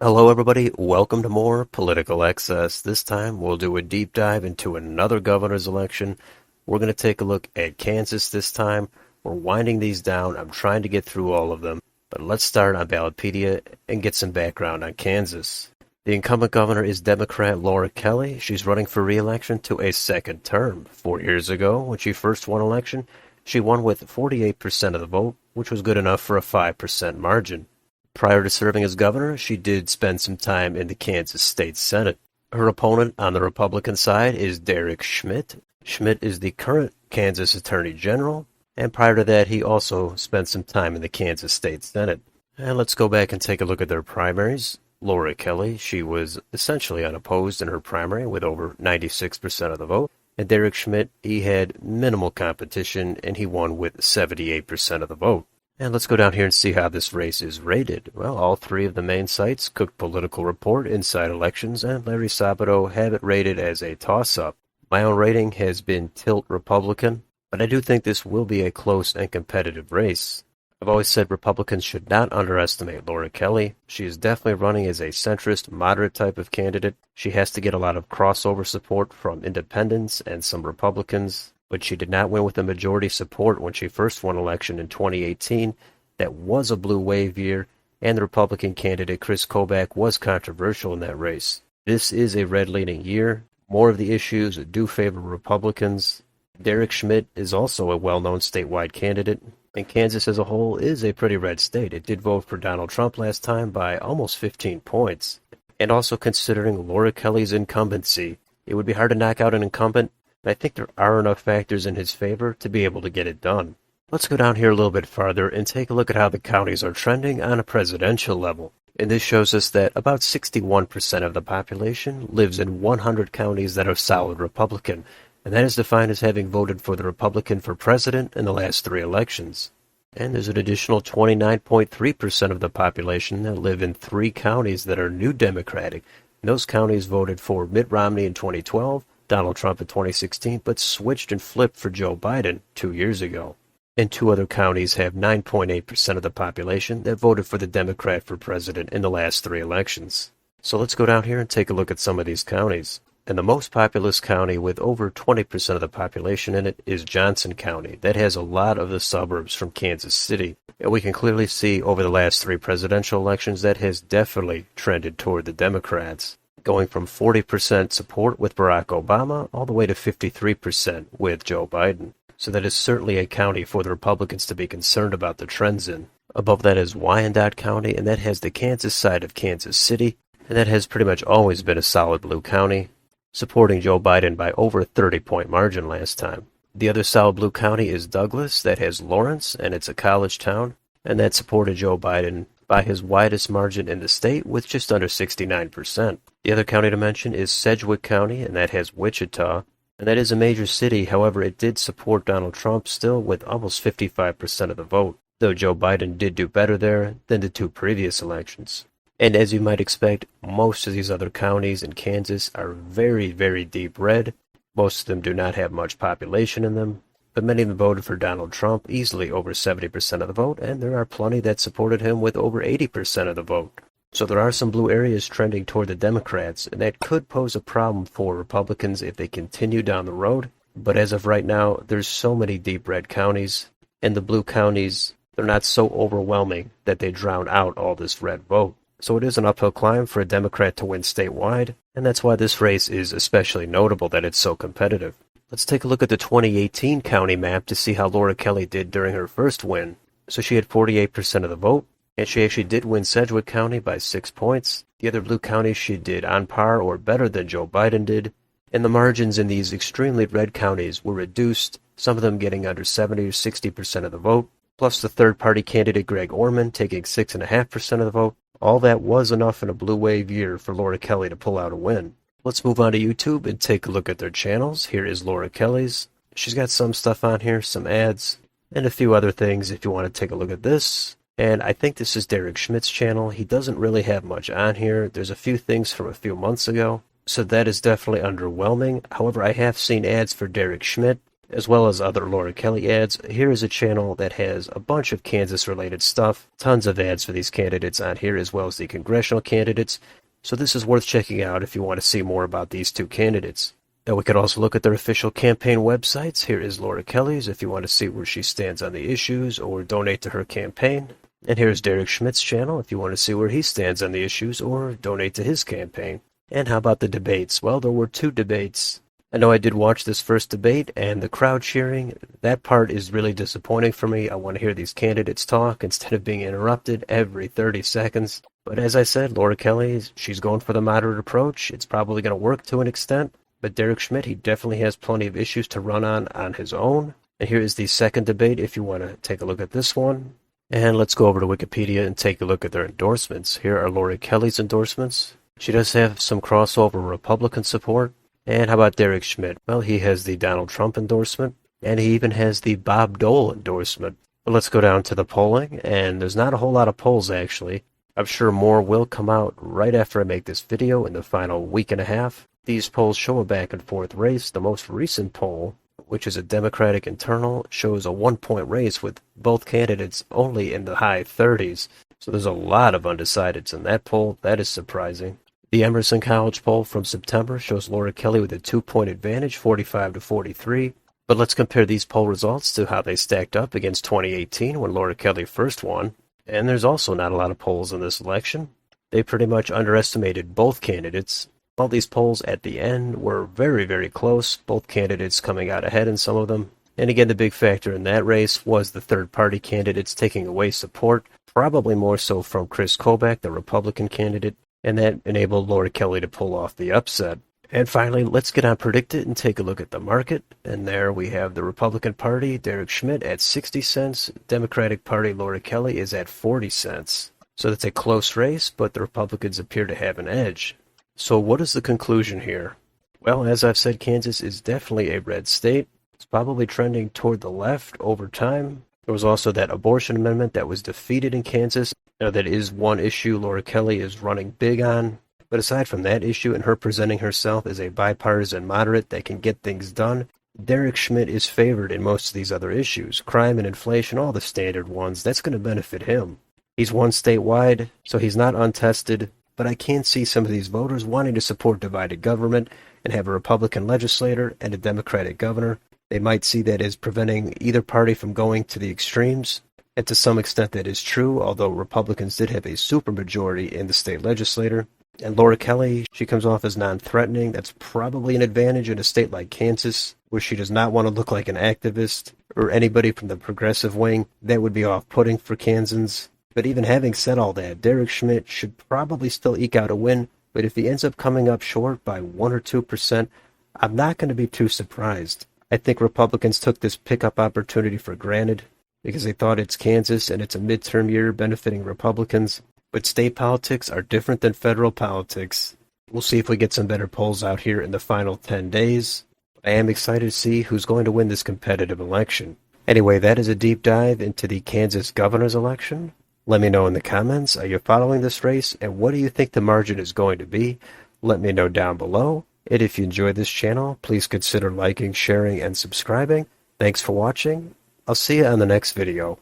Hello everybody, welcome to more Political Excess. This time we'll do a deep dive into another governor's election. We're going to take a look at Kansas this time. We're winding these down. I'm trying to get through all of them. But let's start on Ballotpedia and get some background on Kansas. The incumbent governor is Democrat Laura Kelly. She's running for re-election to a second term. 4 years ago, when she first won election, she won with 48% of the vote, which was good enough for a 5% margin. Prior to serving as governor, she did spend some time in the Kansas State Senate. Her opponent on the Republican side is Derek Schmidt. Schmidt is the current Kansas Attorney General, and prior to that, he also spent some time in the Kansas State Senate. And let's go back and take a look at their primaries. Laura Kelly, she was essentially unopposed in her primary with over 96% of the vote. And Derek Schmidt, he had minimal competition, and he won with 78% of the vote. And let's go down here and see how this race is rated. Well, all three of the main sites, Cook Political Report, Inside Elections, and Larry Sabato, have it rated as a toss-up. My own rating has been tilt Republican, but I do think this will be a close and competitive race. I've always said Republicans should not underestimate Laura Kelly. She is definitely running as a centrist, moderate type of candidate. She has to get a lot of crossover support from independents and some Republicans, but she did not win with a majority support when she first won election in 2018. That was a blue wave year, and the Republican candidate Chris Kobach was controversial in that race. This is a red-leaning year. More of the issues do favor Republicans. Derek Schmidt is also a well-known statewide candidate, and Kansas as a whole is a pretty red state. It did vote for Donald Trump last time by almost 15 points. And also considering Laura Kelly's incumbency, it would be hard to knock out an incumbent, and I think there are enough factors in his favor to be able to get it done. Let's go down here a little bit farther and take a look at how the counties are trending on a presidential level. And this shows us that about 61% of the population lives in 100 counties that are solid Republican, and that is defined as having voted for the Republican for president in the last 3 elections. And there's an additional 29.3% of the population that live in 3 counties that are new Democratic. And those counties voted for Mitt Romney in 2012, Donald Trump in 2016, but switched and flipped for Joe Biden 2 years ago. And 2 other counties have 9.8% of the population that voted for the Democrat for president in the last 3 elections. So let's go down here and take a look at some of these counties. And the most populous county with over 20% of the population in it is Johnson County. That has a lot of the suburbs from Kansas City. And we can clearly see over the last 3 presidential elections that has definitely trended toward the Democrats, going from 40% support with Barack Obama all the way to 53% with Joe Biden. So that is certainly a county for the Republicans to be concerned about the trends in. Above that is Wyandotte County, and that has the Kansas side of Kansas City, and that has pretty much always been a solid blue county, supporting Joe Biden by over a 30-point margin last time. The other solid blue county is Douglas, that has Lawrence, and it's a college town, and that supported Joe Biden by his widest margin in the state with just under 69%. The other county to mention is Sedgwick County, and that has Wichita, and that is a major city. However, it did support Donald Trump still with almost 55% of the vote, though Joe Biden did do better there than the 2 previous elections. And as you might expect, most of these other counties in Kansas are very, very deep red. Most of them do not have much population in them, but many of them voted for Donald Trump, easily over 70% of the vote, and there are plenty that supported him with over 80% of the vote. So there are some blue areas trending toward the Democrats, and that could pose a problem for Republicans if they continue down the road. But as of right now, there's so many deep red counties, and the blue counties, they're not so overwhelming that they drown out all this red vote. So it is an uphill climb for a Democrat to win statewide, and that's why this race is especially notable that it's so competitive. Let's take a look at the 2018 county map to see how Laura Kelly did during her first win. So she had 48% of the vote, and she actually did win Sedgwick County by 6 points. The other blue counties she did on par or better than Joe Biden did, and the margins in these extremely red counties were reduced, some of them getting under 70 or 60% of the vote, plus the third-party candidate Greg Orman taking 6.5% of the vote. All that was enough in a blue wave year for Laura Kelly to pull out a win. Let's move on to YouTube and take a look at their channels. Here is Laura Kelly's. She's got some stuff on here, some ads, and a few other things if you want to take a look at this. And I think this is Derek Schmidt's channel. He doesn't really have much on here. There's a few things from a few months ago, so that is definitely underwhelming. However, I have seen ads for Derek Schmidt, as well as other Laura Kelly ads. Here is a channel that has a bunch of Kansas-related stuff, tons of ads for these candidates on here, as well as the congressional candidates. So this is worth checking out if you want to see more about these two candidates. Now we could also look at their official campaign websites. Here is Laura Kelly's if you want to see where she stands on the issues or donate to her campaign. And here's Derek Schmidt's channel if you want to see where he stands on the issues or donate to his campaign. And how about the debates? Well, there were two debates. I know I did watch this first debate, and the crowd cheering, that part is really disappointing for me. I want to hear these candidates talk instead of being interrupted every 30 seconds. But as I said, Laura Kelly, she's going for the moderate approach. It's probably going to work to an extent. But Derek Schmidt, he definitely has plenty of issues to run on his own. And here is the second debate if you want to take a look at this one. And let's go over to Wikipedia and take a look at their endorsements. Here are Laura Kelly's endorsements. She does have some crossover Republican support. And how about Derek Schmidt? Well, he has the Donald Trump endorsement, and he even has the Bob Dole endorsement. But let's go down to the polling, and there's not a whole lot of polls, actually. I'm sure more will come out right after I make this video in the final week and a half. These polls show a back-and-forth race. The most recent poll, which is a Democratic internal, shows a 1-point race with both candidates only in the high 30s. So there's a lot of undecideds in that poll. That is surprising. The Emerson College poll from September shows Laura Kelly with a 2-point advantage, 45 to 43. But let's compare these poll results to how they stacked up against 2018 when Laura Kelly first won. And there's also not a lot of polls in this election. They pretty much underestimated both candidates. All these polls at the end were very, very close, both candidates coming out ahead in some of them. And again, the big factor in that race was the third-party candidates taking away support, probably more so from Chris Kobach, the Republican candidate, and that enabled Laura Kelly to pull off the upset. And finally, let's get on PredictIt and take a look at the market. And there we have the Republican Party, Derek Schmidt at 60 cents. Democratic Party, Laura Kelly is at 40 cents. So that's a close race, but the Republicans appear to have an edge. So what is the conclusion here? Well, as I've said, Kansas is definitely a red state. It's probably trending toward the left over time. There was also that abortion amendment that was defeated in Kansas. Now, that is one issue Laura Kelly is running big on. But aside from that issue and her presenting herself as a bipartisan moderate that can get things done, Derek Schmidt is favored in most of these other issues. Crime and inflation, all the standard ones, that's going to benefit him. He's won statewide, so he's not untested. But I can see some of these voters wanting to support divided government and have a Republican legislator and a Democratic governor. They might see that as preventing either party from going to the extremes. And to some extent that is true, although Republicans did have a supermajority in the state legislature. And Laura Kelly, she comes off as non-threatening. That's probably an advantage in a state like Kansas, where she does not want to look like an activist or anybody from the progressive wing. That would be off-putting for Kansans. But even having said all that, Derek Schmidt should probably still eke out a win. But if he ends up coming up short by 1 or 2%, I'm not going to be too surprised. I think Republicans took this pickup opportunity for granted because they thought it's Kansas and it's a midterm year benefiting Republicans. But state politics are different than federal politics. We'll see if we get some better polls out here in the final 10 days. I am excited to see who's going to win this competitive election. Anyway, that is a deep dive into the Kansas governor's election. Let me know in the comments, are you following this race, and what do you think the margin is going to be? Let me know down below. And if you enjoyed this channel, please consider liking, sharing, and subscribing. Thanks for watching. I'll see you on the next video.